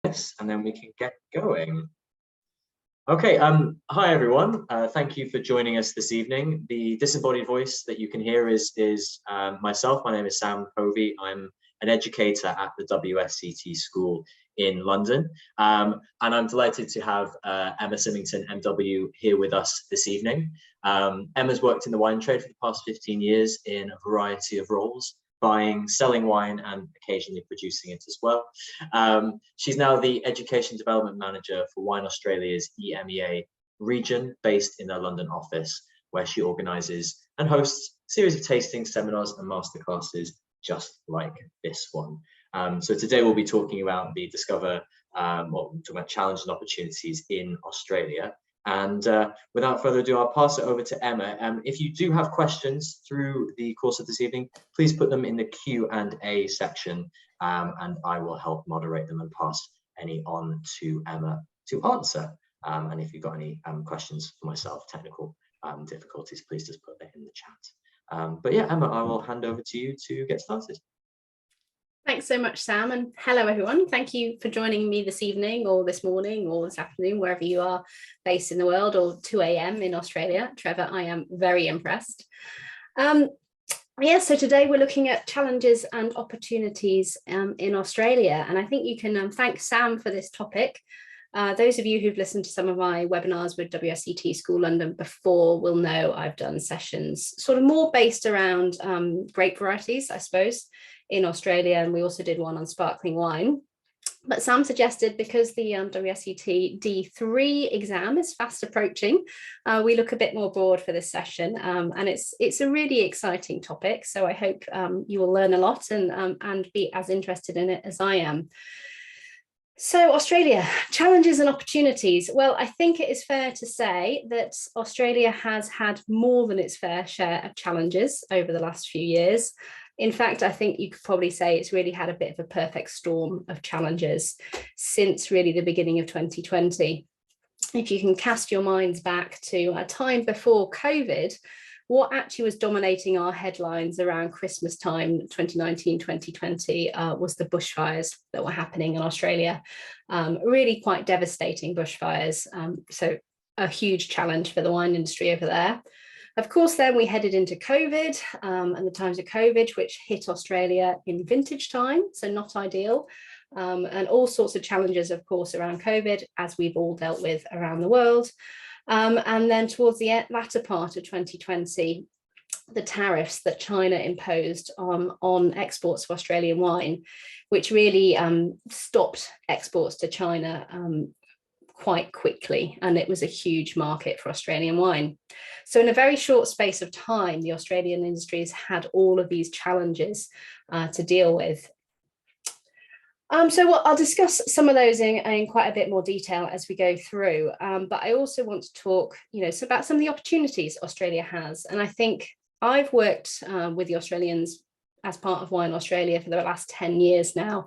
this, and then we can get going. Okay, hi everyone. Thank you for joining us this evening. The disembodied voice that you can hear is myself. My name is Sam Povey. I'm an educator at the WSET School in London, and I'm delighted to have Emma Symington MW here with us this evening. Emma's worked in the wine trade for the past 15 years in a variety of roles, buying, selling wine, and occasionally producing it as well. She's now the Education Development Manager for Wine Australia's EMEA region, based in their London office, where she organises and hosts a series of tastings, seminars, and masterclasses just like this one. So today we'll be talking about the talking about challenges and opportunities in Australia. And without further ado, I'll pass it over to Emma. If you do have questions through the course of this evening, please put them in the Q&A section, and I will help moderate them and pass any on to Emma to answer. And if you've got any questions for myself, technical difficulties, please just put that in the chat. But yeah, Emma, I will hand over to you to get started. Thanks so much, Sam, and hello everyone. Thank you for joining me this evening or this morning or this afternoon, wherever you are based in the world, or 2 a.m. in Australia. Trevor, I am very impressed. So today we're looking at challenges and opportunities in Australia, and I think you can thank Sam for this topic. Those of you who've listened to some of my webinars with WSET School London before will know I've done sessions sort of more based around grape varieties, I suppose, in Australia, and we also did one on sparkling wine. But Sam suggested, because the WSET D3 exam is fast approaching, we look a bit more broad for this session, and it's a really exciting topic. So I hope you will learn a lot and be as interested in it as I am. So Australia, challenges and opportunities. Well, I think it is fair to say that Australia has had more than its fair share of challenges over the last few years. In fact, I think you could probably say it's really had a bit of a perfect storm of challenges since really the beginning of 2020. If you can cast your minds back to a time before COVID, what actually was dominating our headlines around Christmas time, 2019, 2020, was the bushfires that were happening in Australia. Really quite devastating bushfires. So a huge challenge for the wine industry over there. Of course, then we headed into COVID and the times of COVID, which hit Australia in vintage time, so not ideal. And all sorts of challenges, of course, around COVID, as we've all dealt with around the world. And then towards the latter part of 2020, the tariffs that China imposed on exports of Australian wine, which really stopped exports to China quite quickly, and it was a huge market for Australian wine. So in a very short space of time, the Australian industry has had all of these challenges to deal with. So I'll discuss some of those in quite a bit more detail as we go through, but I also want to talk, about some of the opportunities Australia has. And I think I've worked with the Australians as part of Wine Australia for the last 10 years now,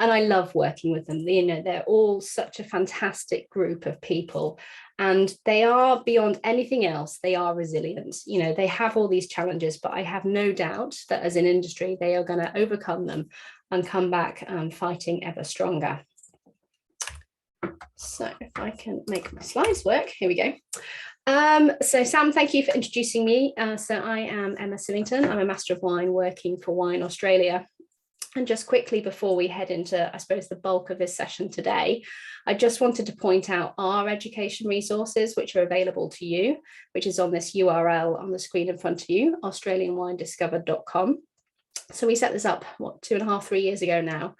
and I love working with them. They're all such a fantastic group of people, and they are, beyond anything else, they are resilient. They have all these challenges, but I have no doubt that as an industry, they are going to overcome them and come back fighting ever stronger. So if I can make my slides work, here we go. So Sam, thank you for introducing me. So I am Emma Symington. I'm a Master of Wine working for Wine Australia. And just quickly before we head into, I suppose, the bulk of this session today, I just wanted to point out our education resources, which are available to you, which is on this URL on the screen in front of you, australianwinediscovered.com. So we set this up, 2.5, 3 years ago now.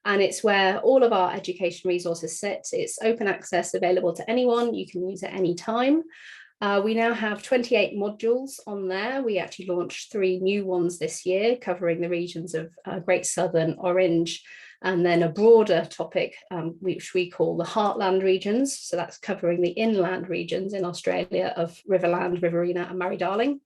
And it's where all of our education resources sit. It's open access, available to anyone. You can use it any time. We now have 28 modules on there. We actually launched 3 new ones this year, covering the regions of Great Southern, Orange, and then a broader topic, which we call the Heartland regions. So that's covering the inland regions in Australia of Riverland, Riverina, and Murray-Darling.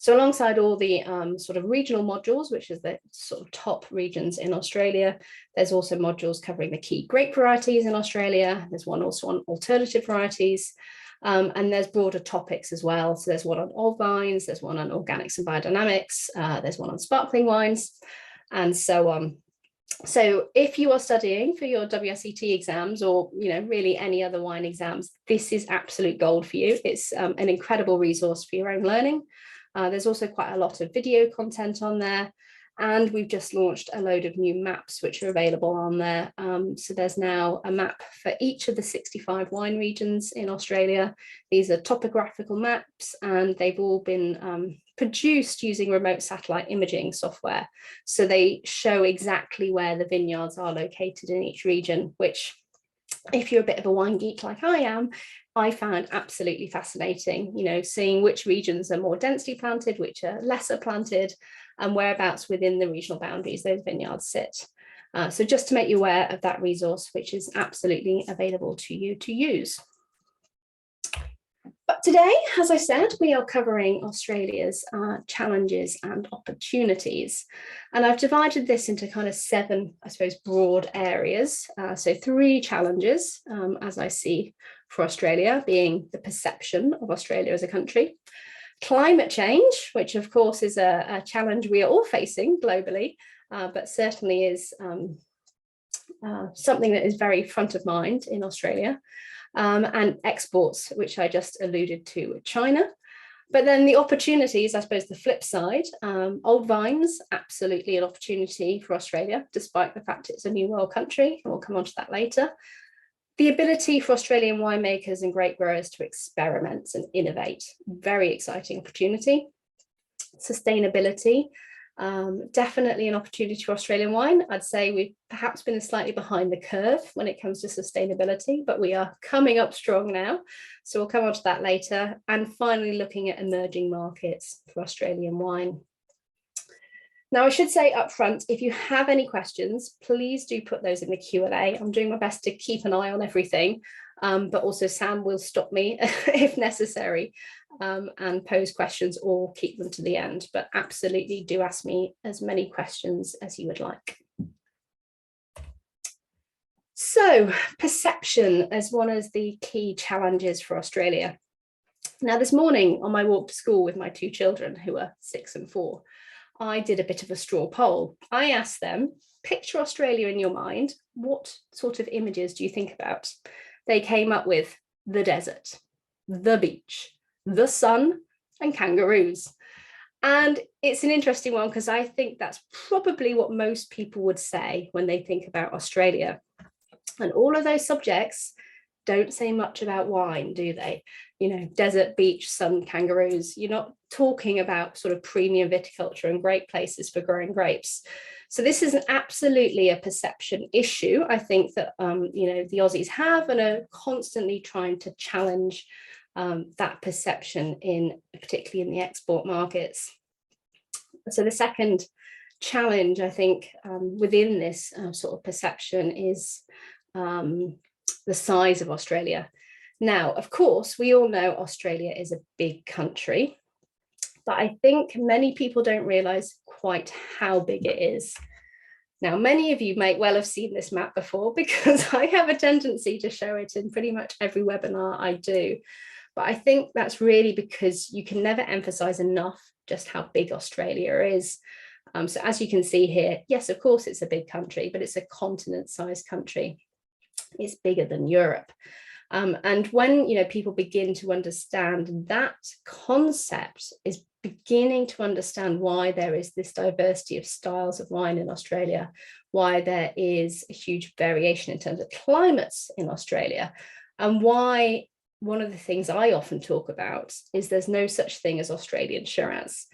So alongside all the sort of regional modules, which is the sort of top regions in Australia, there's also modules covering the key grape varieties in Australia. There's one also on alternative varieties, and there's broader topics as well. So there's one on old vines, there's one on organics and biodynamics, there's one on sparkling wines, and so on. So if you are studying for your WSET exams, or really any other wine exams, this is absolute gold for you. It's an incredible resource for your own learning. There's also quite a lot of video content on there. And we've just launched a load of new maps which are available on there. So there's now a map for each of the 65 wine regions in Australia. These are topographical maps, and they've all been produced using remote satellite imaging software. So they show exactly where the vineyards are located in each region, which, if you're a bit of a wine geek like I am, I found absolutely fascinating, seeing which regions are more densely planted, which are lesser planted, and whereabouts within the regional boundaries those vineyards sit. So just to make you aware of that resource, which is absolutely available to you to use. But today, as I said, we are covering Australia's challenges and opportunities. And I've divided this into kind of 7, I suppose, broad areas. So 3 challenges, as I see for Australia, being the perception of Australia as a country, climate change, which of course is a challenge we are all facing globally, but certainly is something that is very front of mind in Australia, and exports, which I just alluded to with China. But then the opportunities, I suppose the flip side, old vines, absolutely an opportunity for Australia, despite the fact it's a new world country, and we'll come on to that later. The ability for Australian winemakers and grape growers to experiment and innovate, very exciting opportunity. Sustainability, definitely an opportunity for Australian wine. I'd say we've perhaps been slightly behind the curve when it comes to sustainability, but we are coming up strong now. So we'll come on to that later. And finally, looking at emerging markets for Australian wine. Now, I should say up front, if you have any questions, please do put those in the Q&A. I'm doing my best to keep an eye on everything, but also Sam will stop me if necessary, and pose questions or keep them to the end. But absolutely do ask me as many questions as you would like. So, perception as one of the key challenges for Australia. Now, this morning on my walk to school with my 2 children, who are 6 and 4, I did a bit of a straw poll. I asked them, picture Australia in your mind. What sort of images do you think about? They came up with the desert, the beach, the sun, and kangaroos. And it's an interesting one because I think that's probably what most people would say when they think about Australia. And all of those subjects don't say much about wine, do they? Desert, beach, sun, kangaroos. You're not talking about sort of premium viticulture and great places for growing grapes. So this is absolutely a perception issue, I think, that the Aussies have, and are constantly trying to challenge that perception, particularly in the export markets. So the second challenge, I think, within this sort of perception is the size of Australia. Now, of course, we all know Australia is a big country, but I think many people don't realise quite how big it is. Now, many of you may well have seen this map before, because I have a tendency to show it in pretty much every webinar I do. But I think that's really because you can never emphasise enough just how big Australia is. So as you can see here, yes, of course, it's a big country, but it's a continent-sized country. It's bigger than Europe. And when people begin to understand that concept, is beginning to understand why there is this diversity of styles of wine in Australia, why there is a huge variation in terms of climates in Australia, and why one of the things I often talk about is there's no such thing as Australian Shiraz,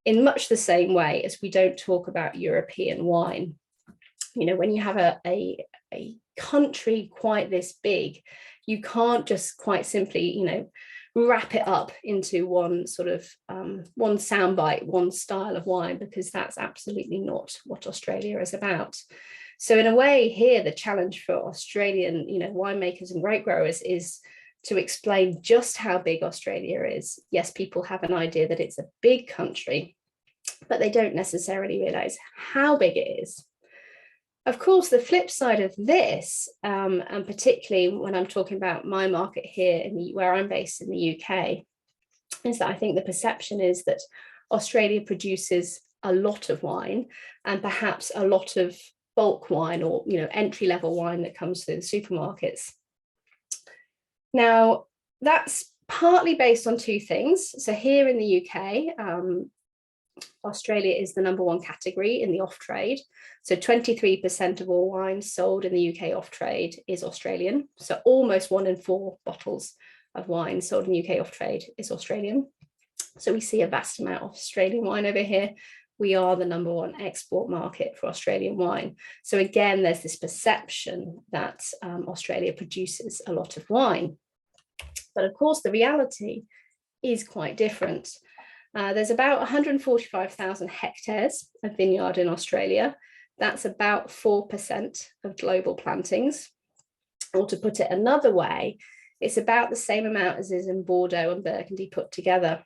in much the same way as we don't talk about European wine. When you have a country quite this big, you can't just quite simply, wrap it up into one sort of one soundbite, one style of wine, because that's absolutely not what Australia is about. So in a way here, the challenge for Australian, winemakers and grape growers is to explain just how big Australia is. Yes, people have an idea that it's a big country, but they don't necessarily realise how big it is. Of course, the flip side of this, and particularly when I'm talking about my market here where I'm based in the UK, is that I think the perception is that Australia produces a lot of wine, and perhaps a lot of bulk wine or, entry-level wine that comes through the supermarkets. Now, that's partly based on two things. So here in the UK, Australia is the #1 category in the off-trade. So 23% of all wine sold in the UK off-trade is Australian. So almost 1 in 4 bottles of wine sold in UK off-trade is Australian. So we see a vast amount of Australian wine over here. We are the #1 export market for Australian wine. So again, there's this perception that Australia produces a lot of wine. But of course, the reality is quite different. There's about 145,000 hectares of vineyard in Australia. That's about 4% of global plantings. Or to put it another way, it's about the same amount as is in Bordeaux and Burgundy put together.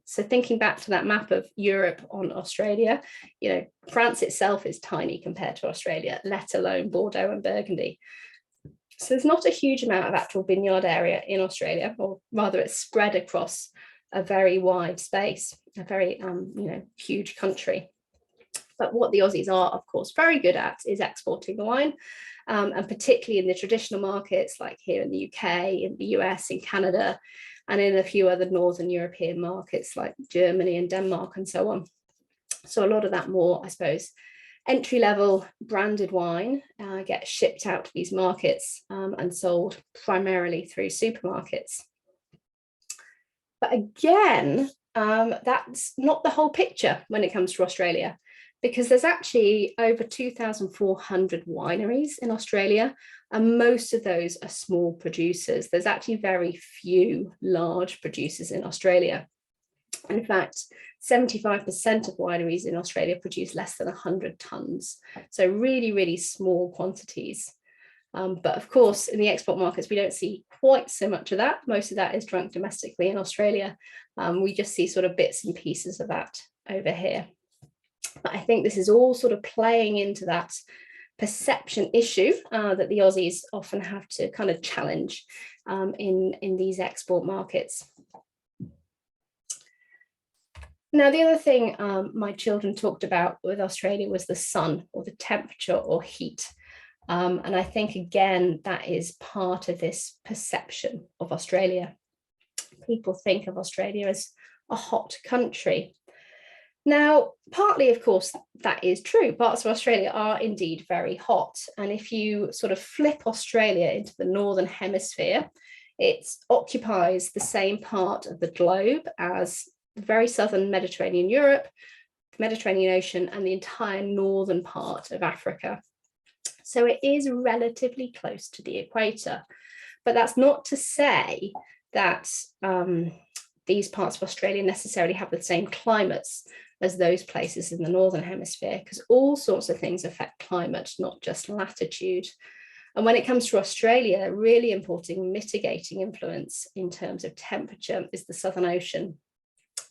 So thinking back to that map of Europe on Australia, France itself is tiny compared to Australia, let alone Bordeaux and Burgundy. So there's not a huge amount of actual vineyard area in Australia, or rather it's spread across a very wide space, a very, huge country. But what the Aussies are, of course, very good at is exporting the wine, and particularly in the traditional markets like here in the UK, in the US, in Canada, and in a few other Northern European markets like Germany and Denmark and so on. So a lot of that more, I suppose, entry-level branded wine gets shipped out to these markets and sold primarily through supermarkets. But again, that's not the whole picture when it comes to Australia, because there's actually over 2,400 wineries in Australia, and most of those are small producers. There's actually very few large producers in Australia. In fact, 75% of wineries in Australia produce less than 100 tonnes. So really, really small quantities. But of course, in the export markets, we don't see quite so much of that. Most of that is drunk domestically in Australia. We just see sort of bits and pieces of that over here. But I think this is all sort of playing into that perception issue that the Aussies often have to kind of challenge in these export markets. Now, the other thing my children talked about with Australia was the sun, or the temperature or heat. And I think, again, that is part of this perception of Australia. People think of Australia as a hot country. Now, partly, of course, that is true. Parts of Australia are indeed very hot. And if you sort of flip Australia into the Northern Hemisphere, it occupies the same part of the globe as the very southern Mediterranean Europe, the Mediterranean Ocean, and the entire northern part of Africa. So it is relatively close to the equator. But that's not to say that these parts of Australia necessarily have the same climates as those places in the Northern Hemisphere, because all sorts of things affect climate, not just latitude. And when it comes to Australia, a really important mitigating influence in terms of temperature is the Southern Ocean.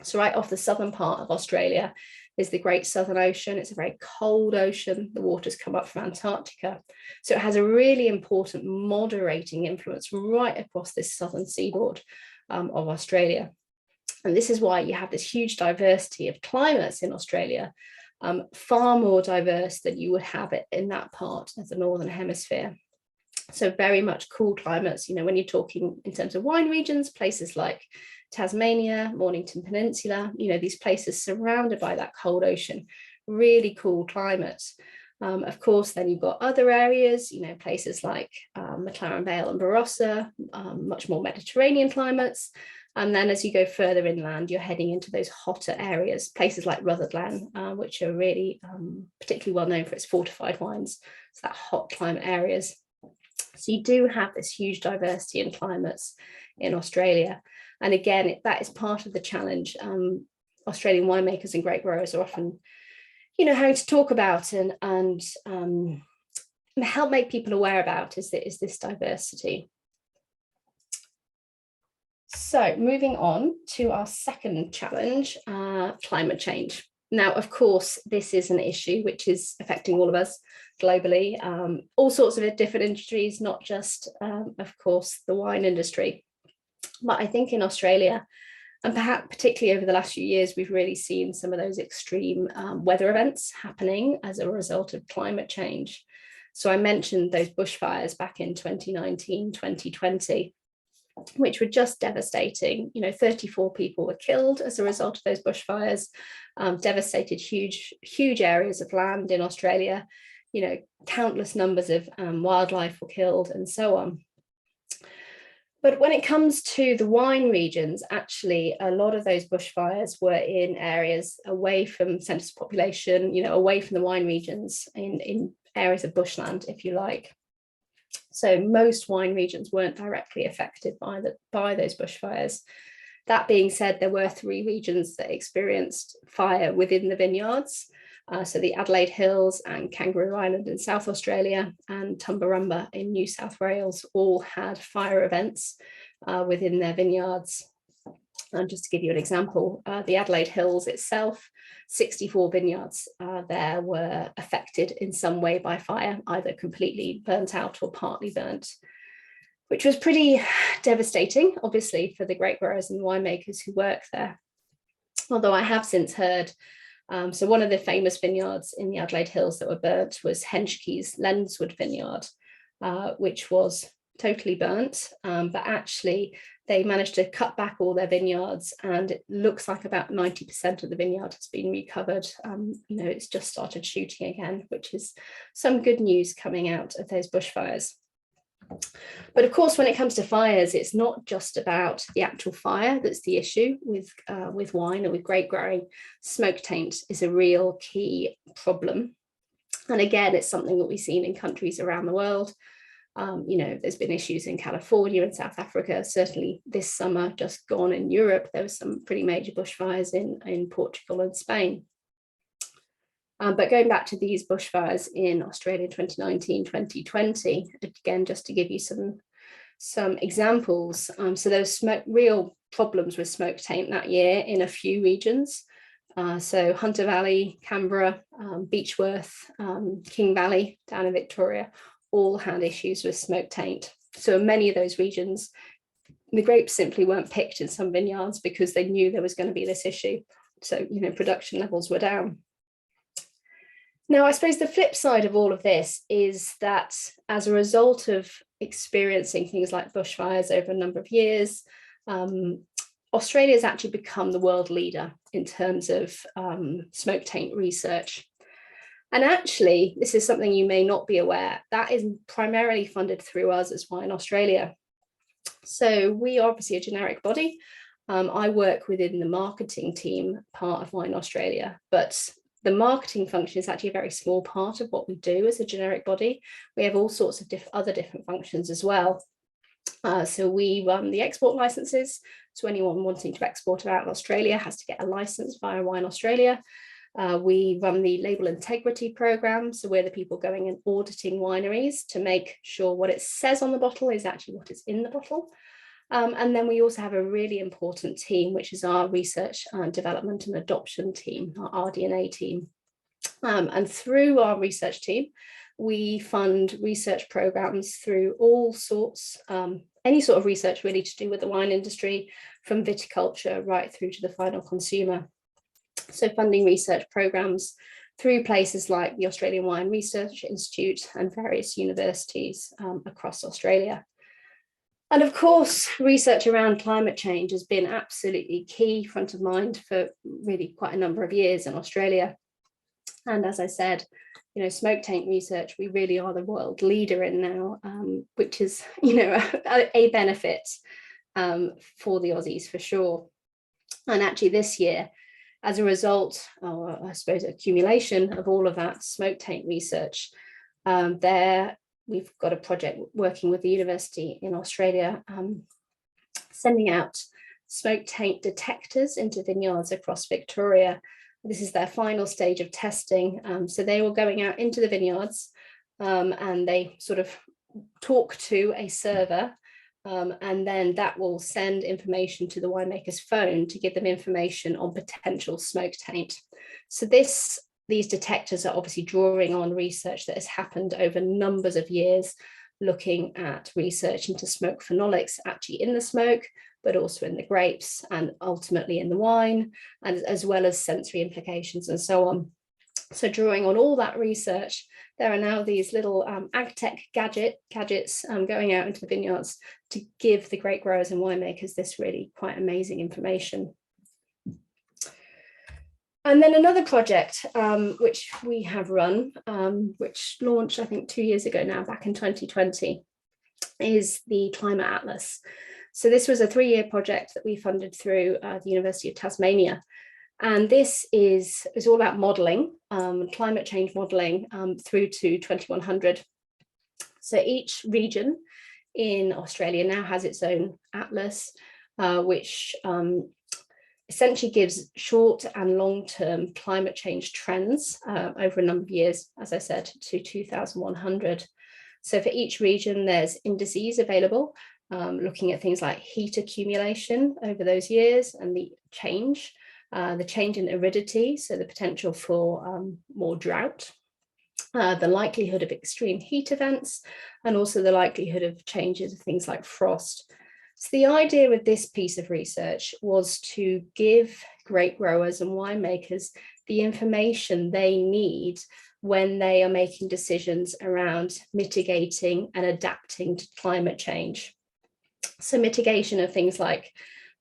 So right off the southern part of Australia is the Great Southern Ocean. It's a very cold ocean. The waters come up from Antarctica. So it has a really important moderating influence right across this southern seaboard of Australia. And this is why you have this huge diversity of climates in Australia, far more diverse than you would have it in that part of the Northern Hemisphere. So very much cool climates, when you're talking in terms of wine regions, places like Tasmania, Mornington Peninsula, these places surrounded by that cold ocean, really cool climates. Of course, then you've got other areas, places like McLaren Vale and Barossa, much more Mediterranean climates. And then as you go further inland, you're heading into those hotter areas, places like Rutherglen, which are really particularly well known for its fortified wines, so that hot climate areas. So you do have this huge diversity in climates in Australia. And again, that is part of the challenge. Australian winemakers and grape growers are often, having to talk about and help make people aware about is this diversity. So moving on to our second challenge, climate change. Now, of course, this is an issue which is affecting all of us globally, all sorts of different industries, not just, of course, the wine industry. But I think in Australia, And perhaps particularly over the last few years, we've really seen some of those extreme weather events happening as a result of climate change. So I mentioned those bushfires back in 2019, 2020, which were just devastating. 34 people were killed as a result of those bushfires, devastated huge areas of land in Australia. Countless numbers of wildlife were killed and so on. But when it comes to the wine regions, actually, a lot of those bushfires were in areas away from centres of population, away from the wine regions, in areas of bushland, if you like. So most wine regions weren't directly affected by those bushfires. That being said, there were 3 regions that experienced fire within the vineyards. So the Adelaide Hills and Kangaroo Island in South Australia and Tumbarumba in New South Wales all had fire events within their vineyards. And just to give you an example, the Adelaide Hills itself, 64 vineyards there were affected in some way by fire, either completely burnt out or partly burnt, which was pretty devastating, obviously, for the grape growers and winemakers who work there. Although I have since heard, so one of the famous vineyards in the Adelaide Hills that were burnt was Henschke's Lenswood Vineyard, which was totally burnt, but actually they managed to cut back all their vineyards, and it looks like about 90% of the vineyard has been recovered. It's just started shooting again, which is some good news coming out of those bushfires. But of course, when it comes to fires, it's not just about the actual fire that's the issue with wine or with grape growing. Smoke taint is a real key problem. And again, it's something that we've seen in countries around the world. There's been issues in California and South Africa. Certainly this summer just gone in Europe, there was some pretty major bushfires in Portugal and Spain. But going back to these bushfires in Australia 2019, 2020, again, just to give you some examples. So there was real problems with smoke taint that year in a few regions. So Hunter Valley, Canberra, Beechworth, King Valley down in Victoria, all had issues with smoke taint. So in many of those regions, the grapes simply weren't picked in some vineyards because they knew there was going to be this issue. So, production levels were down. Now, I suppose the flip side of all of this is that as a result of experiencing things like bushfires over a number of years, Australia has actually become the world leader in terms of smoke taint research. And actually, this is something you may not be aware, that is primarily funded through us as Wine Australia. So we are obviously a generic body. I work within the marketing team part of Wine Australia, but the marketing function is actually a very small part of what we do as a generic body. We have all sorts of other different functions as well. So we run the export licenses. So anyone wanting to export out of Australia has to get a license via Wine Australia. We run the label integrity program. So we're the people going and auditing wineries to make sure what it says on the bottle is actually what is in the bottle. And then we also have a really important team, which is our research and development and adoption team, our RD&A team. And through our research team, we fund research programs through all sorts, any sort of research really to do with the wine industry, from viticulture right through to the final consumer. So funding research programs through places like the Australian Wine Research Institute and various universities across Australia. And of course, research around climate change has been absolutely key, front of mind for really quite a number of years in Australia. And as I said, smoke taint research, we really are the world leader in now, which is, a benefit for the Aussies for sure. And actually this year, as a result, or I suppose accumulation of all of that smoke taint research, we've got a project working with the university in Australia, sending out smoke taint detectors into vineyards across Victoria. This is their final stage of testing. So they were going out into the vineyards and they sort of talk to a server, and then that will send information to the winemaker's phone to give them information on potential smoke taint. So these detectors are obviously drawing on research that has happened over numbers of years, looking at research into smoke phenolics actually in the smoke, but also in the grapes and ultimately in the wine, and as well as sensory implications and so on. So drawing on all that research, there are now these little ag-tech gadgets going out into the vineyards to give the grape growers and winemakers this really quite amazing information. And then another project which we have run, which launched I think 2 years ago now, back in 2020, is the Climate Atlas. So this was a 3-year project that we funded through the University of Tasmania. And this is all about modelling, climate change modelling through to 2100. So each region in Australia now has its own atlas, which essentially gives short and long-term climate change trends over a number of years, as I said, to 2100. So for each region, there's indices available, looking at things like heat accumulation over those years and the change in aridity, so the potential for more drought, the likelihood of extreme heat events, and also the likelihood of changes of things like frost. So the idea with this piece of research was to give grape growers and winemakers the information they need when they are making decisions around mitigating and adapting to climate change. So mitigation of things like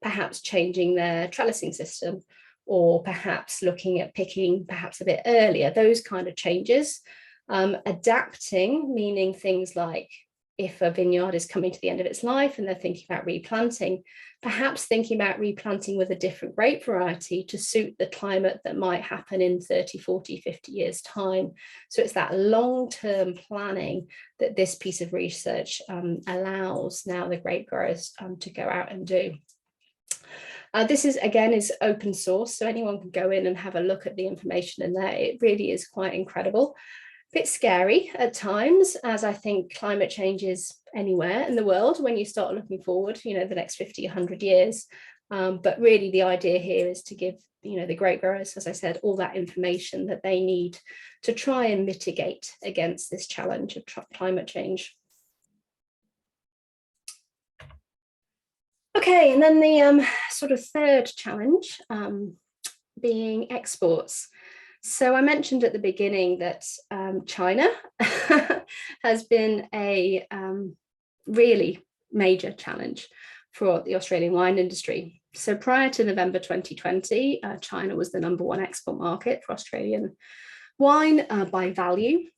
perhaps changing their trellising system, or perhaps looking at picking perhaps a bit earlier, those kind of changes. Adapting, meaning things like if a vineyard is coming to the end of its life and they're thinking about replanting, perhaps thinking about replanting with a different grape variety to suit the climate that might happen in 30, 40, 50 years' time. So it's that long-term planning that this piece of research allows now the grape growers to go out and do. This is open source, so anyone can go in and have a look at the information in there. It really is quite incredible. A bit scary at times, as I think climate change is anywhere in the world when you start looking forward, the next 50, 100 years. But really the idea here is to give, the grape growers, as I said, all that information that they need to try and mitigate against this challenge of climate change. Okay, and then the sort of third challenge being exports. So I mentioned at the beginning that China has been a really major challenge for the Australian wine industry. So prior to November 2020, China was the #1 export market for Australian wine by value.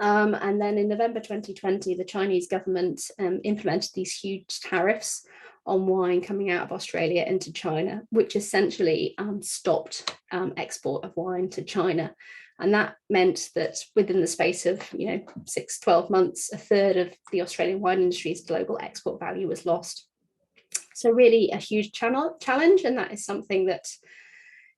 And then in November 2020, the Chinese government implemented these huge tariffs on wine coming out of Australia into China, which essentially stopped export of wine to China. And that meant that within the space of 6-12 months, a third of the Australian wine industry's global export value was lost. So really a huge challenge, and that is something that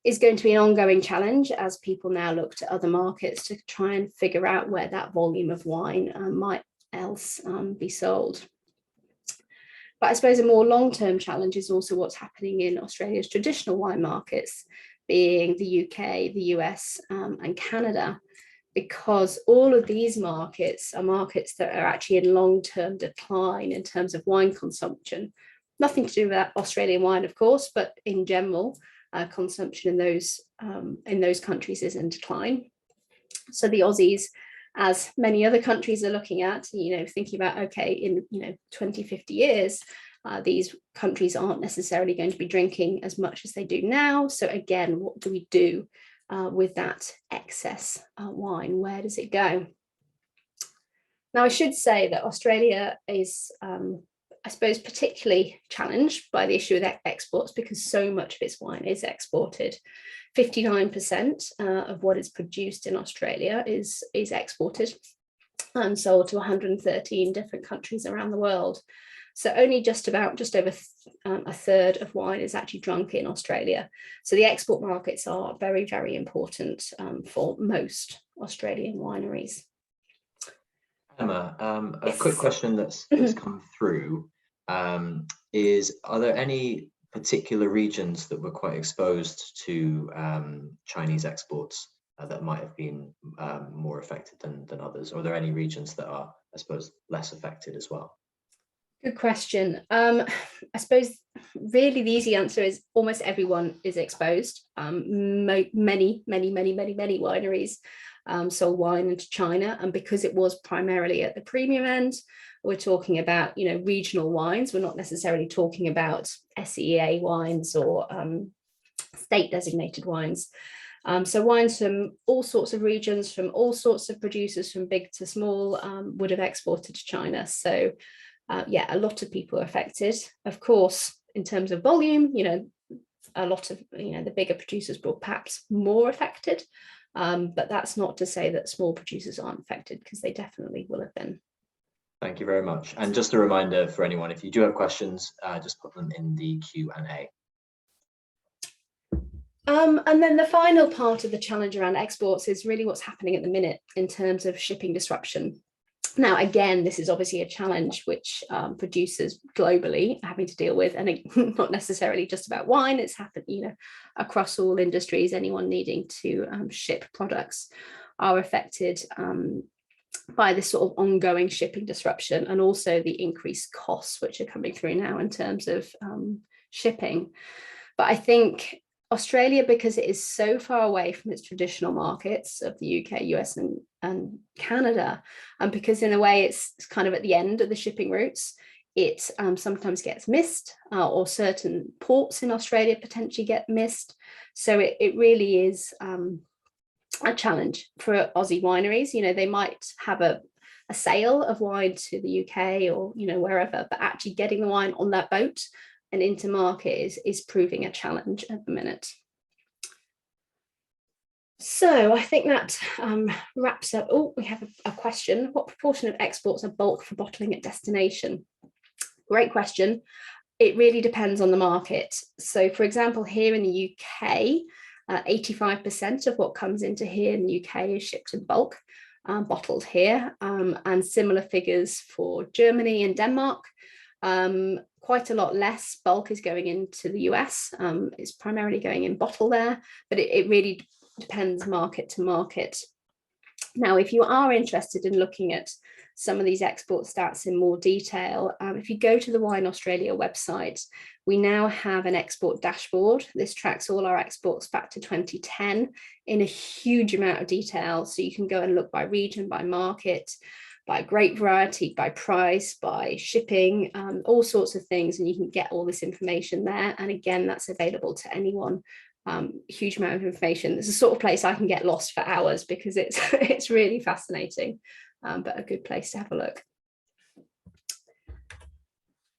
is going to be an ongoing challenge as people now look to other markets to try and figure out where that volume of wine might else be sold. But I suppose a more long-term challenge is also what's happening in Australia's traditional wine markets, being the UK, the US, and Canada, because all of these markets are markets that are actually in long-term decline in terms of wine consumption. Nothing to do with that Australian wine, of course, but in general, consumption in those countries is in decline. So the Aussies, as many other countries are looking at, thinking about, okay, in 20, 50 years, these countries aren't necessarily going to be drinking as much as they do now. So again, what do we do with that excess wine? Where does it go? Now, I should say that Australia is, I suppose, particularly challenged by the issue of exports because so much of its wine is exported. 59% of what is produced in Australia is exported and sold to 113 different countries around the world. So only just over a third of wine is actually drunk in Australia. So the export markets are very, very important for most Australian wineries. Emma, a Yes. quick question that's come through is, are there any particular regions that were quite exposed to Chinese exports that might have been more affected than others? Or are there any regions that are, I suppose, less affected as well? Good question. I suppose really the easy answer is almost everyone is exposed. Many wineries sold wine into China, and because it was primarily at the premium end, we're talking about, you know, regional wines. We're not necessarily talking about SEA wines or state designated wines. So wines from all sorts of regions, from all sorts of producers, from big to small, would have exported to China. So yeah, a lot of people are affected. Of course, in terms of volume, you know, a lot of, you know, the bigger producers were perhaps more affected, but that's not to say that small producers aren't affected, because they definitely will have been. Thank you very much. And just a reminder for anyone, if you do have questions, just put them in the Q&A. And then the final part of the challenge around exports is really what's happening at the minute in terms of shipping disruption. Now, again, this is obviously a challenge which producers globally are having to deal with, and not necessarily just about wine. It's happened, you know, across all industries. Anyone needing to ship products are affected by this sort of ongoing shipping disruption, and also the increased costs which are coming through now in terms of shipping. But I think Australia, because it is so far away from its traditional markets of the UK, US and Canada, and because in a way it's kind of at the end of the shipping routes, it sometimes gets missed, or certain ports in Australia potentially get missed. So it really is a challenge for Aussie wineries. You know, they might have a sale of wine to the UK or, you know, wherever, but actually getting the wine on that boat and into market is proving a challenge at the minute. So I think that wraps up. Oh, we have a question. What proportion of exports are bulk for bottling at destination? Great question. It really depends on the market. So for example, here in the UK, 85% of what comes into here in the UK is shipped in bulk, bottled here, and similar figures for Germany and Denmark. Quite a lot less bulk is going into the US. It's primarily going in bottle there, but it really depends market to market. Now, if you are interested in looking at some of these export stats in more detail, if you go to the Wine Australia website, we now have an export dashboard. This tracks all our exports back to 2010 in a huge amount of detail. So you can go and look by region, by market, by grape variety, by price, by shipping, all sorts of things, and you can get all this information there. And again, that's available to anyone. Huge amount of information. It's a sort of place I can get lost for hours because it's really fascinating, but a good place to have a look.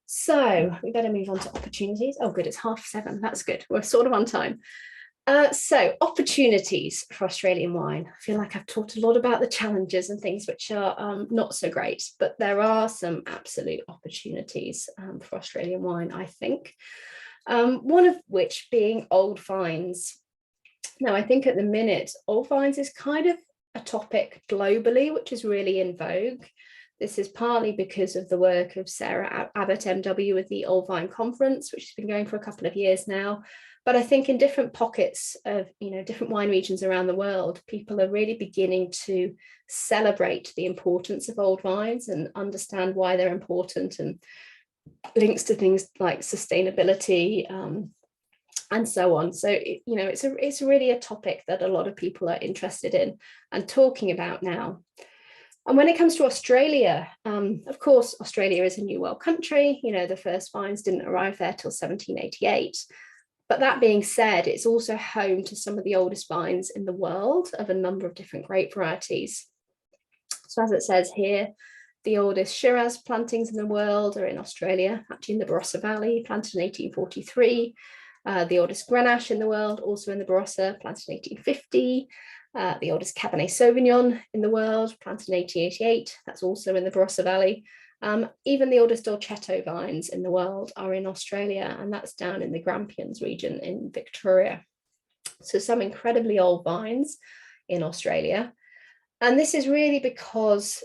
So we better move on to opportunities. Oh, good, it's 7:30. That's good. We're sort of on time. So opportunities for Australian wine. I feel like I've talked a lot about the challenges and things which are not so great, but there are some absolute opportunities for Australian wine, I think. One of which being old vines. Now, I think at the minute, old vines is kind of a topic globally, which is really in vogue. This is partly because of the work of Sarah Abbott MW with the Old Vine Conference, which has been going for a couple of years now. But I think in different pockets of, you know, different wine regions around the world, people are really beginning to celebrate the importance of old vines and understand why they're important, and links to things like sustainability and so on. So, you know, it's really a topic that a lot of people are interested in and talking about now. And when it comes to Australia, of course, Australia is a New World country. You know, the first vines didn't arrive there till 1788. But that being said, it's also home to some of the oldest vines in the world of a number of different grape varieties. So as it says here, the oldest Shiraz plantings in the world are in Australia, actually in the Barossa Valley, planted in 1843. The oldest Grenache in the world, also in the Barossa, planted in 1850. The oldest Cabernet Sauvignon in the world, planted in 1888. That's also in the Barossa Valley. Even the oldest Dolcetto vines in the world are in Australia, and that's down in the Grampians region in Victoria. So some incredibly old vines in Australia. And this is really because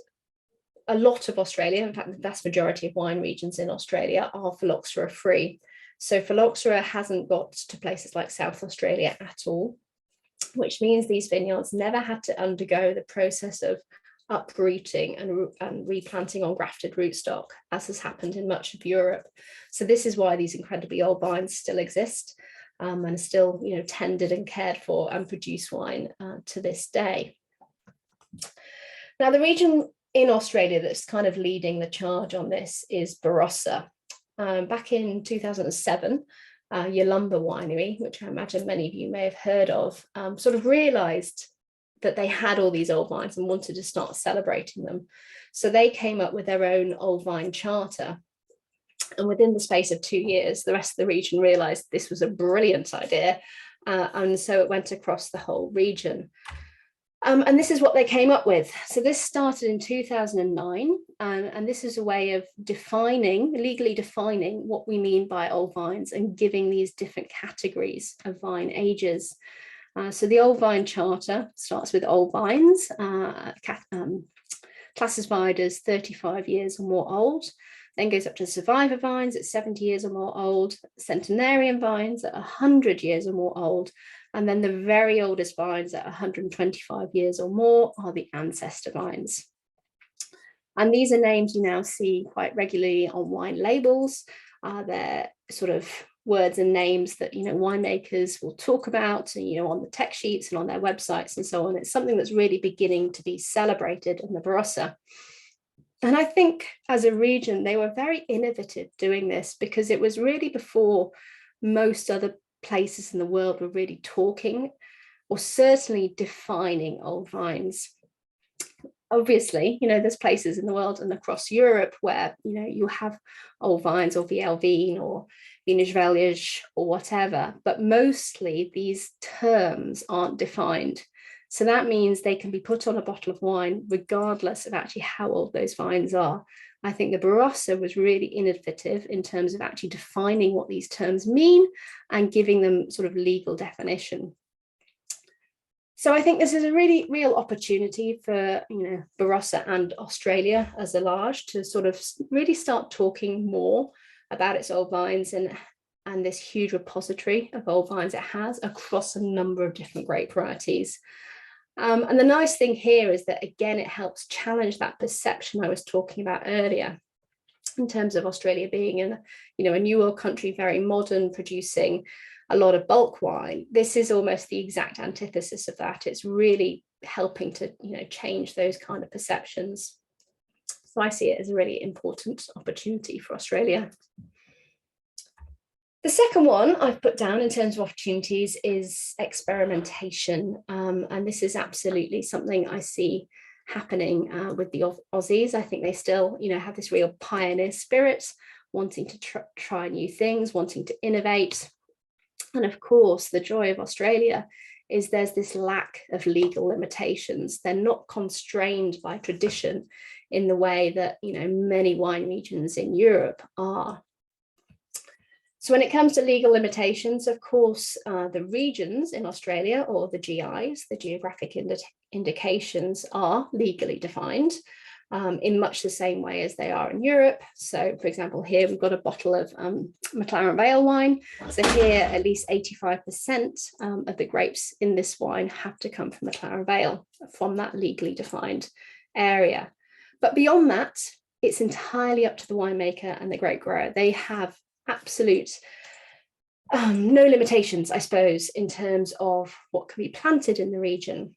a lot of Australia, in fact, the vast majority of wine regions in Australia are phylloxera free. So phylloxera hasn't got to places like South Australia at all, which means these vineyards never had to undergo the process of uprooting and replanting on grafted rootstock, as has happened in much of Europe. So this is why these incredibly old vines still exist and are still, tended and cared for and produce wine to this day. Now, the region in Australia that's kind of leading the charge on this is Barossa. Back in 2007, Yalumba Winery, which I imagine many of you may have heard of, sort of realised that they had all these old vines and wanted to start celebrating them. So they came up with their own old vine charter. And within the space of 2 years, the rest of the region realised this was a brilliant idea. And so it went across the whole region. And this is what they came up with. So this started in 2009, and this is a way of legally defining what we mean by old vines and giving these different categories of vine ages. So the Old Vine Charter starts with old vines, classified as 35 years or more old, then goes up to survivor vines at 70 years or more old, centenarian vines at 100 years or more old, and then the very oldest vines at 125 years or more are the ancestor vines. And these are names you now see quite regularly on wine labels. They're sort of words and names that winemakers will talk about, on the tech sheets and on their websites and so on. It's something that's really beginning to be celebrated in the Barossa. And I think as a region, they were very innovative doing this, because it was really before most other places in the world were really talking or certainly defining old vines. Obviously, there's places in the world and across Europe where, you have old vines or VL or Vintage Velliage or whatever, but mostly these terms aren't defined. So that means they can be put on a bottle of wine regardless of actually how old those vines are. I think the Barossa was really innovative in terms of actually defining what these terms mean and giving them sort of legal definition. So I think this is a really real opportunity for Barossa and Australia as a large to sort of really start talking more about its old vines and this huge repository of old vines it has across a number of different grape varieties. And the nice thing here is that, again, it helps challenge that perception I was talking about earlier in terms of Australia being a new world country, very modern, producing a lot of bulk wine. This is almost the exact antithesis of that. It's really helping to change those kind of perceptions. So I see it as a really important opportunity for Australia. The second one I've put down in terms of opportunities is experimentation. And this is absolutely something I see happening with the Aussies. I think they still, have this real pioneer spirit, wanting to try new things, wanting to innovate. And of course, the joy of Australia is there's this lack of legal limitations. They're not constrained by tradition in the way that, many wine regions in Europe are. So when it comes to legal limitations, of course, the regions in Australia, or the GIs, the geographic indications, are legally defined in much the same way as they are in Europe. So, for example, here we've got a bottle of McLaren Vale wine. So here, at least 85% of the grapes in this wine have to come from McLaren Vale, from that legally defined area. But beyond that, it's entirely up to the winemaker and the grape grower. They have absolute no limitations, I suppose, in terms of what can be planted in the region,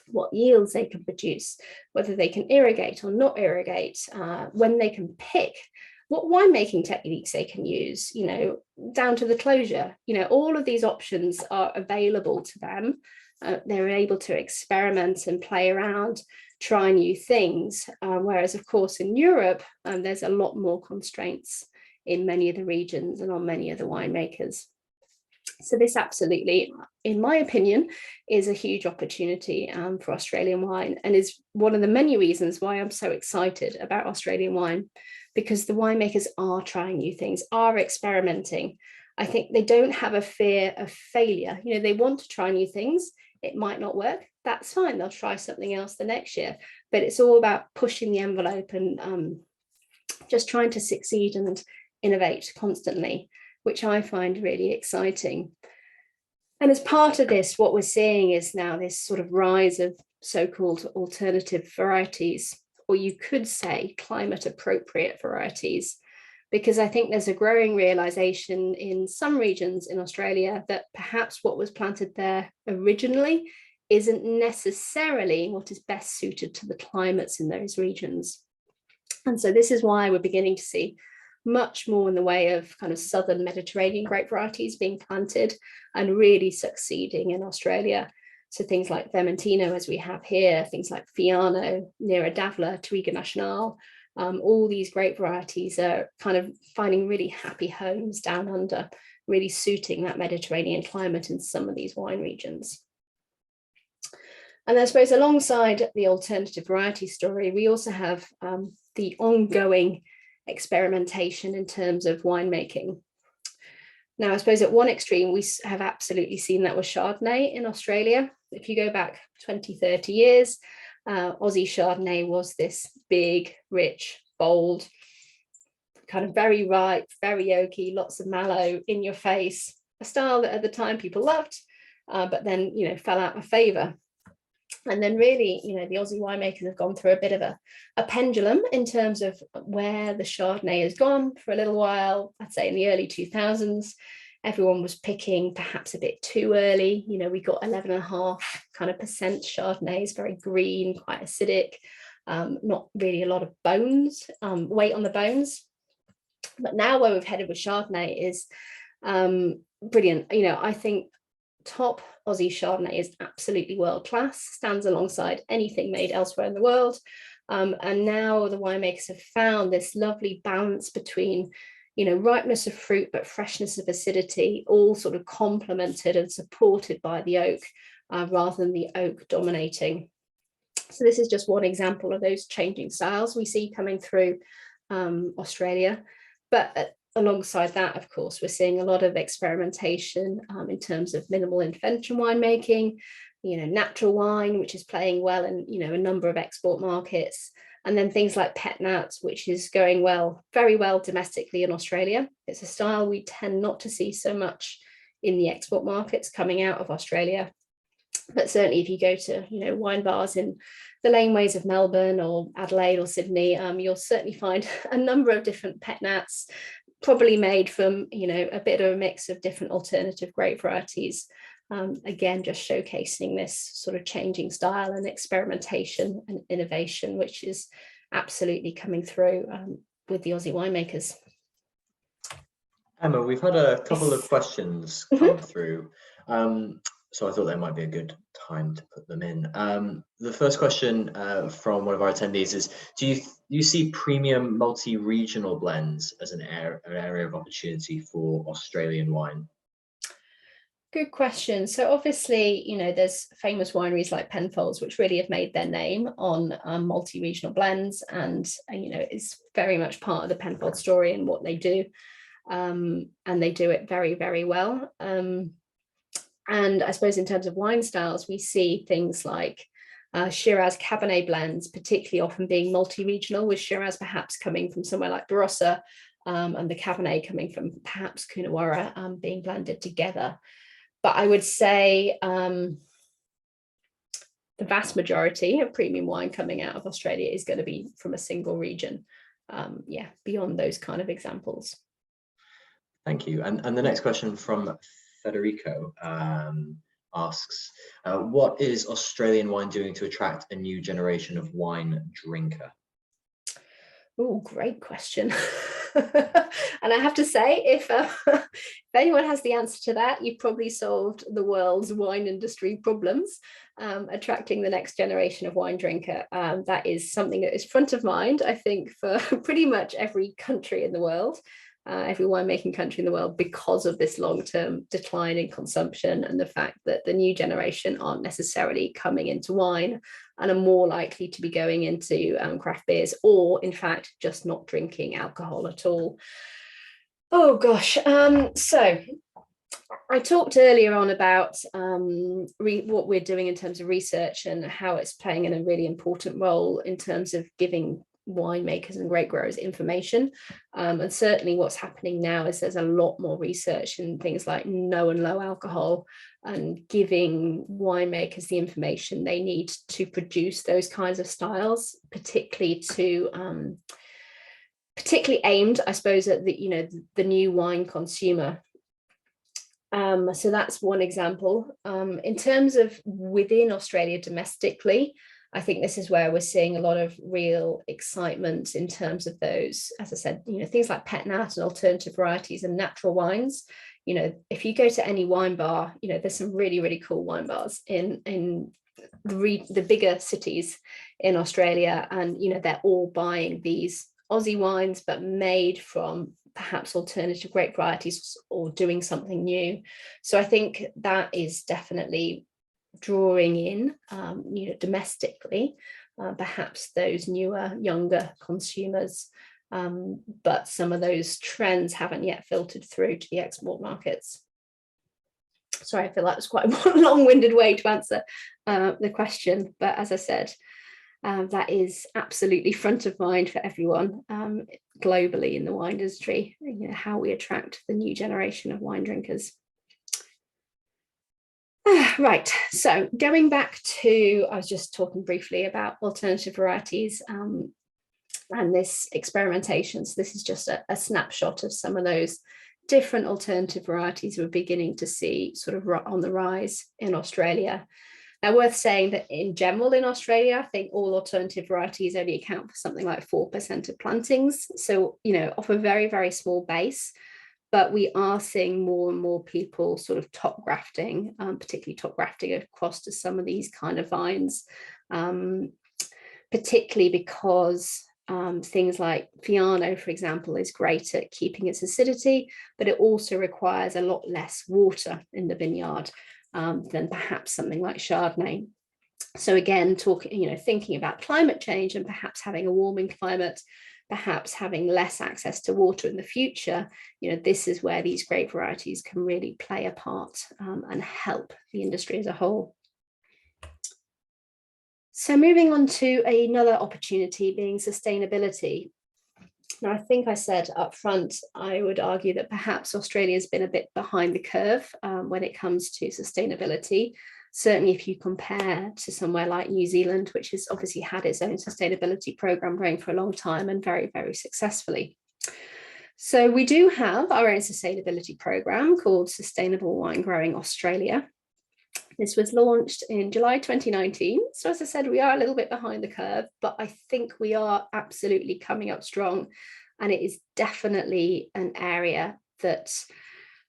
what yields they can produce, whether they can irrigate or not irrigate, when they can pick, what winemaking techniques they can use, down to the closure. All of these options are available to them. They're able to experiment and play around, try new things. Whereas, of course, in Europe, there's a lot more constraints in many of the regions and on many of the winemakers. So this absolutely, in my opinion, is a huge opportunity for Australian wine, and is one of the many reasons why I'm so excited about Australian wine, because the winemakers are trying new things, are experimenting. I think they don't have a fear of failure. They want to try new things. It might not work. That's fine. They'll try something else the next year. But it's all about pushing the envelope and just trying to succeed and innovate constantly, which I find really exciting. And as part of this, what we're seeing is now this sort of rise of so-called alternative varieties, or you could say climate appropriate varieties, because I think there's a growing realization in some regions in Australia that perhaps what was planted there originally isn't necessarily what is best suited to the climates in those regions. And so this is why we're beginning to see much more in the way of kind of southern Mediterranean grape varieties being planted and really succeeding in Australia. So things like Vermentino, as we have here, things like Fiano, Nera d'Avola, Touriga Nacional, all these grape varieties are kind of finding really happy homes down under, really suiting that Mediterranean climate in some of these wine regions. And I suppose alongside the alternative variety story, we also have the ongoing experimentation in terms of winemaking. Now, I suppose at one extreme, we have absolutely seen that with Chardonnay in Australia. If you go back 20, 30 years, Aussie Chardonnay was this big, rich, bold, kind of very ripe, very oaky, lots of mallow in your face, a style that at the time people loved, but then, you know, fell out of favor. And then really, you know, the Aussie winemakers have gone through a bit of a pendulum in terms of where the Chardonnay has gone for a little while. I'd say in the early 2000s, everyone was picking perhaps a bit too early. You know, we got 11.5% Chardonnays, very green, quite acidic, not really a lot of bones, weight on the bones. But now where we've headed with Chardonnay is brilliant. You know, I think top Aussie Chardonnay is absolutely world class, stands alongside anything made elsewhere in the world. And now the winemakers have found this lovely balance between, you know, ripeness of fruit, but freshness of acidity, all sort of complemented and supported by the oak rather than the oak dominating. So this is just one example of those changing styles we see coming through Australia. But alongside that, of course, we're seeing a lot of experimentation in terms of minimal intervention winemaking, you know, natural wine, which is playing well in, you know, a number of export markets. And then things like pet nats, which is going well, very well domestically in Australia. It's a style we tend not to see so much in the export markets coming out of Australia. But certainly if you go to, you know, wine bars in the laneways of Melbourne or Adelaide or Sydney, you'll certainly find a number of different pet nats, probably made from, you know, a bit of a mix of different alternative grape varieties. Again, just showcasing this sort of changing style and experimentation and innovation, which is absolutely coming through with the Aussie winemakers. Emma, we've had a couple of questions come through. So I thought that might be a good time to put them in. The first question from one of our attendees is, do you see premium multi-regional blends as an area of opportunity for Australian wine? Good question. So obviously, you know, there's famous wineries like Penfolds, which really have made their name on multi-regional blends, and you know, it's very much part of the Penfolds story and what they do, and they do it very, very well. And I suppose in terms of wine styles, we see things like Shiraz Cabernet blends, particularly often being multi-regional, with Shiraz perhaps coming from somewhere like Barossa, and the Cabernet coming from perhaps Coonawarra, being blended together. But I would say the vast majority of premium wine coming out of Australia is going to be from a single region. Yeah, beyond those kind of examples. Thank you. And the next question from Federico asks, what is Australian wine doing to attract a new generation of wine drinker? Oh, great question. And I have to say, if anyone has the answer to that, you've probably solved the world's wine industry problems, attracting the next generation of wine drinker. That is something that is front of mind, I think, for pretty much every country in the world, every winemaking country in the world, because of this long-term decline in consumption and the fact that the new generation aren't necessarily coming into wine and are more likely to be going into craft beers, or in fact just not drinking alcohol at all. Oh gosh, so I talked earlier on about what we're doing in terms of research and how it's playing in a really important role in terms of giving winemakers and grape growers information. And certainly what's happening now is there's a lot more research in things like no and low alcohol, and giving winemakers the information they need to produce those kinds of styles, particularly aimed, I suppose, at the new wine consumer. So that's one example. In terms of within Australia domestically, I think this is where we're seeing a lot of real excitement in terms of those, as I said, things like pet nat and alternative varieties and natural wines. If you go to any wine bar, there's some really, really cool wine bars in the bigger cities in Australia, and they're all buying these Aussie wines, but made from perhaps alternative grape varieties or doing something new. So I think that is definitely drawing in, domestically, perhaps those newer, younger consumers. But some of those trends haven't yet filtered through to the export markets. Sorry, I feel that was quite a long-winded way to answer the question, but as I said, that is absolutely front of mind for everyone globally in the wine industry, how we attract the new generation of wine drinkers. Right, so going back to, I was just talking briefly about alternative varieties and this experimentation. So this is just a snapshot of some of those different alternative varieties we're beginning to see sort of on the rise in Australia. Now, worth saying that in general in Australia, I think all alternative varieties only account for something like 4% of plantings. So, off a very, very small base, but we are seeing more and more people sort of top grafting, particularly top grafting across to some of these kind of vines, particularly because things like Fiano, for example, is great at keeping its acidity, but it also requires a lot less water in the vineyard than perhaps something like Chardonnay. So again, thinking about climate change and perhaps having a warming climate, perhaps having less access to water in the future, this is where these grape varieties can really play a part and help the industry as a whole. So moving on to another opportunity being sustainability. Now, I think I said up front, I would argue that perhaps Australia has been a bit behind the curve when it comes to sustainability. Certainly, if you compare to somewhere like New Zealand, which has obviously had its own sustainability program going for a long time and very, very successfully. So we do have our own sustainability program called Sustainable Wine Growing Australia. This was launched in July 2019. So as I said, we are a little bit behind the curve, but I think we are absolutely coming up strong. And it is definitely an area that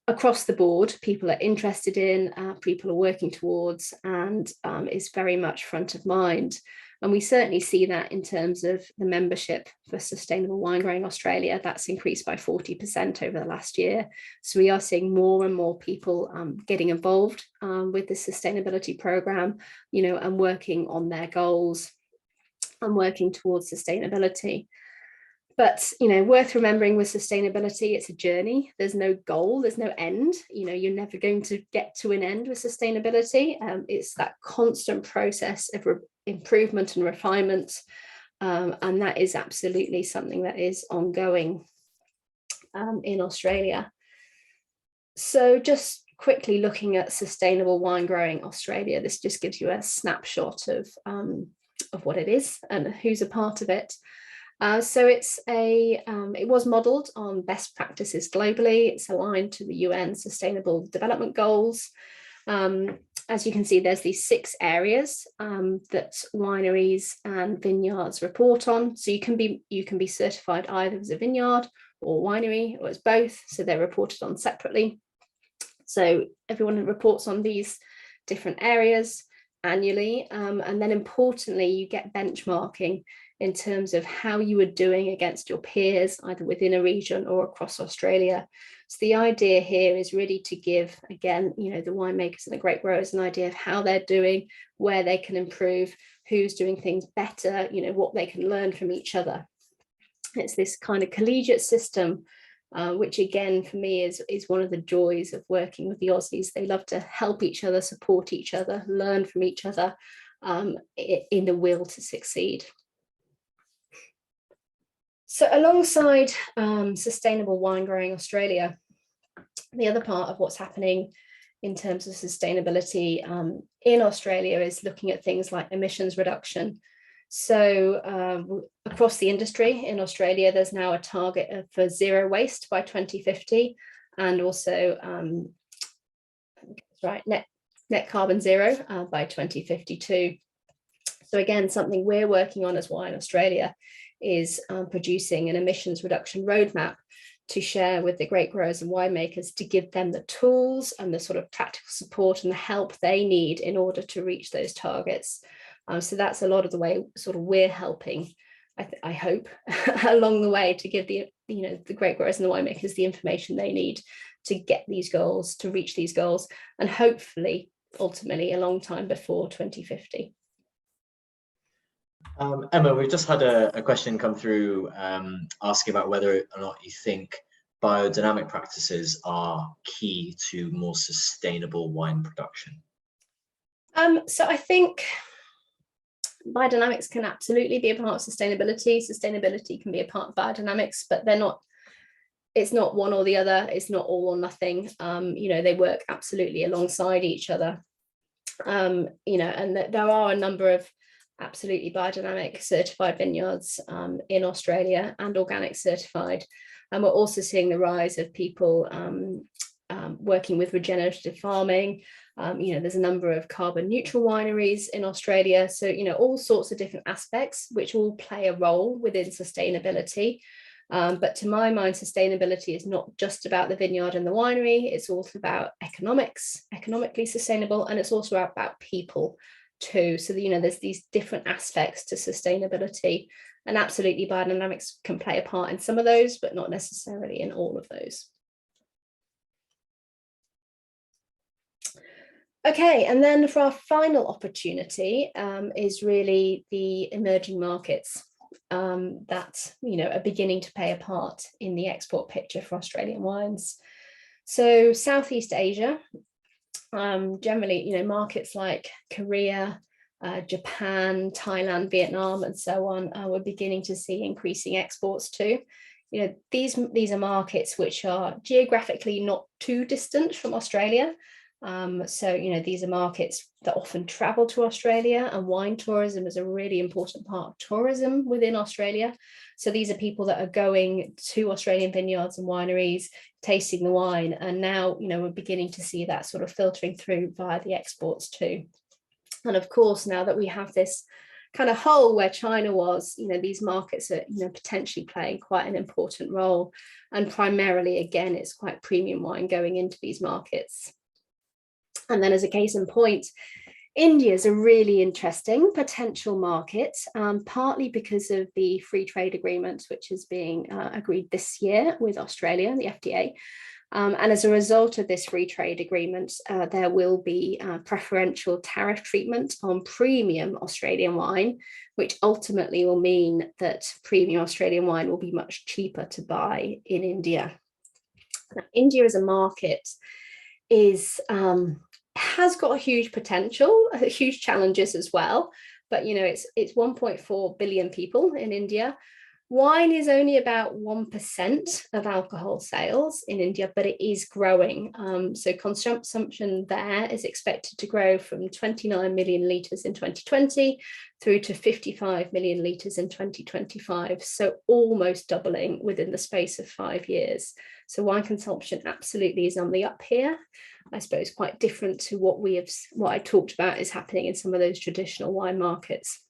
across the board, people are interested in, people are working towards, and is very much front of mind. And we certainly see that in terms of the membership for Sustainable Wine Growing Australia. That's increased by 40% over the last year. So we are seeing more and more people getting involved with the sustainability program, and working on their goals and working towards sustainability. But, worth remembering with sustainability, it's a journey. There's no goal, there's no end. You're never going to get to an end with sustainability. It's that constant process of improvement and refinement. And that is absolutely something that is ongoing in Australia. So just quickly looking at Sustainable Wine Growing Australia, this just gives you a snapshot of what it is and who's a part of it. So it was modelled on best practices globally. It's aligned to the UN Sustainable Development Goals. As you can see, there's these 6 areas that wineries and vineyards report on. So you can be certified either as a vineyard or winery, or as both. So they're reported on separately. So everyone reports on these different areas annually, and then importantly, you get benchmarking in terms of how you are doing against your peers, either within a region or across Australia. So the idea here is really to give, again, the winemakers and the grape growers an idea of how they're doing, where they can improve, who's doing things better, what they can learn from each other. It's this kind of collegiate system, which again, for me, is one of the joys of working with the Aussies. They love to help each other, support each other, learn from each other in the will to succeed. So alongside Sustainable Wine Growing Australia, the other part of what's happening in terms of sustainability in Australia is looking at things like emissions reduction. So across the industry in Australia, there's now a target for zero waste by 2050, and also net carbon zero by 2052. So again, something we're working on as Wine Australia is producing an emissions reduction roadmap to share with the grape growers and winemakers, to give them the tools and the sort of practical support and the help they need in order to reach those targets. So that's a lot of the way sort of we're helping, I hope, along the way, to give the grape growers and the winemakers the information they need to get these goals, to reach these goals, and hopefully, ultimately, a long time before 2050. Emma, we've just had a question come through asking about whether or not you think biodynamic practices are key to more sustainable wine production. So I think biodynamics can absolutely be a part of sustainability. Sustainability can be a part of biodynamics, but they're not. It's not one or the other. It's not all or nothing. They work absolutely alongside each other. And there are a number of absolutely biodynamic certified vineyards in Australia, and organic certified. And we're also seeing the rise of people working with regenerative farming. There's a number of carbon neutral wineries in Australia. So, all sorts of different aspects which all play a role within sustainability. But to my mind, sustainability is not just about the vineyard and the winery. It's also about economically sustainable, and it's also about people too. So, there's these different aspects to sustainability, and absolutely biodynamics can play a part in some of those, but not necessarily in all of those. Okay, and then for our final opportunity is really the emerging markets that are beginning to play a part in the export picture for Australian wines. So Southeast Asia, generally, markets like Korea, Japan, Thailand, Vietnam, and so on, we're beginning to see increasing exports too. These are markets which are geographically not too distant from Australia. So these are markets that often travel to Australia, and wine tourism is a really important part of tourism within Australia. So these are people that are going to Australian vineyards and wineries, tasting the wine, and now we're beginning to see that sort of filtering through via the exports too. And of course, now that we have this kind of hole where China was, these markets are potentially playing quite an important role, and primarily, again, it's quite premium wine going into these markets. And then as a case in point, India is a really interesting potential market, partly because of the free trade agreement, which is being agreed this year with Australia, the FDA. And as a result of this free trade agreement, there will be preferential tariff treatment on premium Australian wine, which ultimately will mean that premium Australian wine will be much cheaper to buy in India. Now, India as a market has got a huge potential, huge challenges as well. But it's 1.4 billion people in India. Wine is only about 1% of alcohol sales in India, but it is growing. So consumption there is expected to grow from 29 million litres in 2020 through to 55 million litres in 2025. So almost doubling within the space of 5 years. So wine consumption absolutely is on the up here. I suppose quite different to what I talked about is happening in some of those traditional wine markets.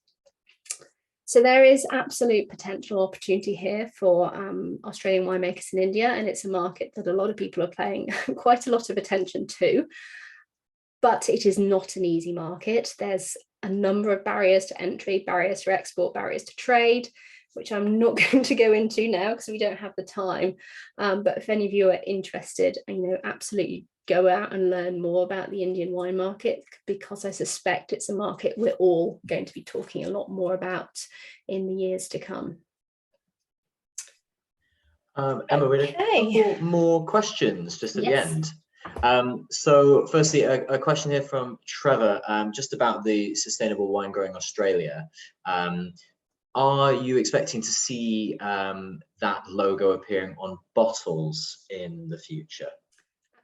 So there is absolute potential opportunity here for Australian winemakers in India, and it's a market that a lot of people are paying quite a lot of attention to. But it is not an easy market. There's a number of barriers to entry, barriers to export, barriers to trade, which I'm not going to go into now because we don't have the time. But if any of you are interested, absolutely go out and learn more about the Indian wine market, because I suspect it's a market we're all going to be talking a lot more about in the years to come. Emma, we have a couple more questions just at the end. So firstly, a question here from Trevor, just about the Sustainable Wine Growing Australia. Are you expecting to see that logo appearing on bottles in the future?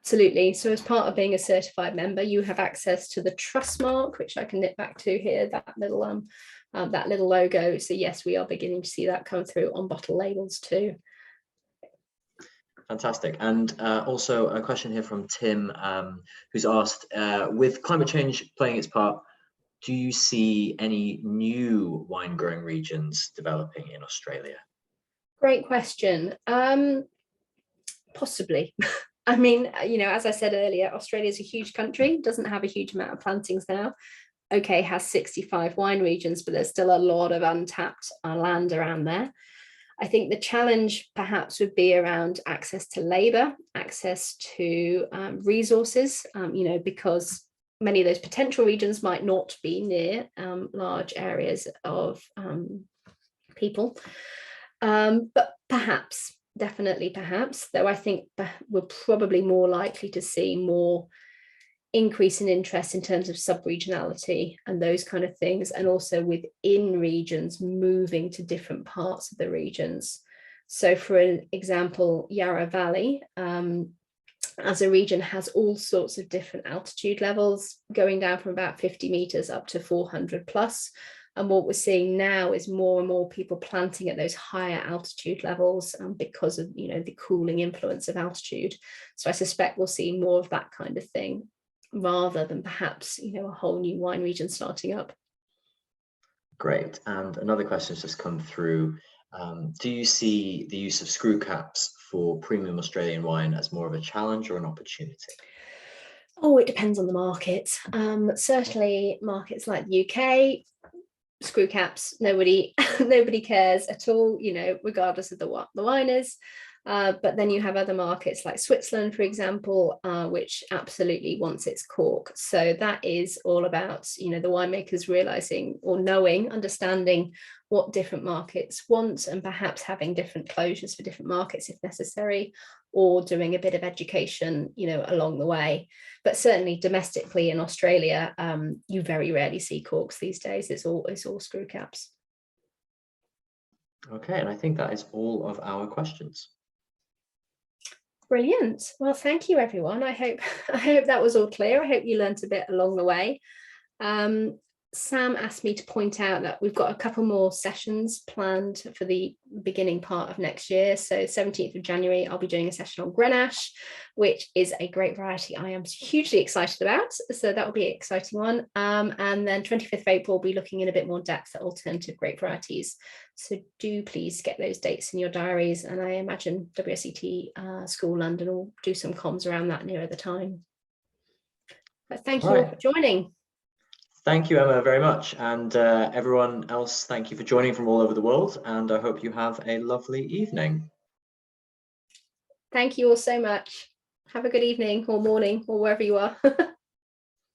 Absolutely. So as part of being a certified member, you have access to the trust mark, which I can nip back to here, that little logo. So yes, we are beginning to see that come through on bottle labels too. Fantastic. And also a question here from Tim, who's asked, with climate change playing its part, do you see any new wine growing regions developing in Australia? Great question. Possibly. I mean, you know, as I said earlier, Australia is a huge country, doesn't have a huge amount of plantings now. Okay, has 65 wine regions, but there's still a lot of untapped land around there. I think the challenge perhaps would be around access to labour, access to resources, you know, because many of those potential regions might not be near large areas of people. But perhaps, definitely perhaps, though I think we're probably more likely to see more increase in interest in terms of sub-regionality and those kind of things, and also within regions moving to different parts of the regions. So for an example, Yarra Valley as a region has all sorts of different altitude levels, going down from about 50 meters up to 400 plus. And what we're seeing now is more and more people planting at those higher altitude levels because of, you know, the cooling influence of altitude. So I suspect we'll see more of that kind of thing, rather than perhaps, you know, a whole new wine region starting up. Great. And another question has just come through. Do you see the use of screw caps for premium Australian wine as more of a challenge or an opportunity? Oh, it depends on the market. Certainly markets like the UK, screw caps, nobody cares at all, you know, regardless of what the wine is. But then you have other markets like Switzerland, for example, which absolutely wants its cork. So that is all about, you know, the winemakers realizing or knowing, understanding what different markets want, and perhaps having different closures for different markets if necessary, or doing a bit of education, you know, along the way. But certainly domestically in Australia, you very rarely see corks these days. It's all screw caps. Okay, and I think that is all of our questions. Brilliant. Well, thank you, everyone. I hope that was all clear. I hope you learned a bit along the way. Sam asked me to point out that we've got a couple more sessions planned for the beginning part of next year. So 17th of January, I'll be doing a session on Grenache, which is a great variety I am hugely excited about. So that will be an exciting one. And then 25th of April, we'll be looking in a bit more depth at alternative grape varieties. So do please get those dates in your diaries. And I imagine WSET School London will do some comms around that nearer the time. But thank you all for joining. Thank you, Emma, very much. And everyone else, thank you for joining from all over the world. And I hope you have a lovely evening. Thank you all so much. Have a good evening or morning or wherever you are.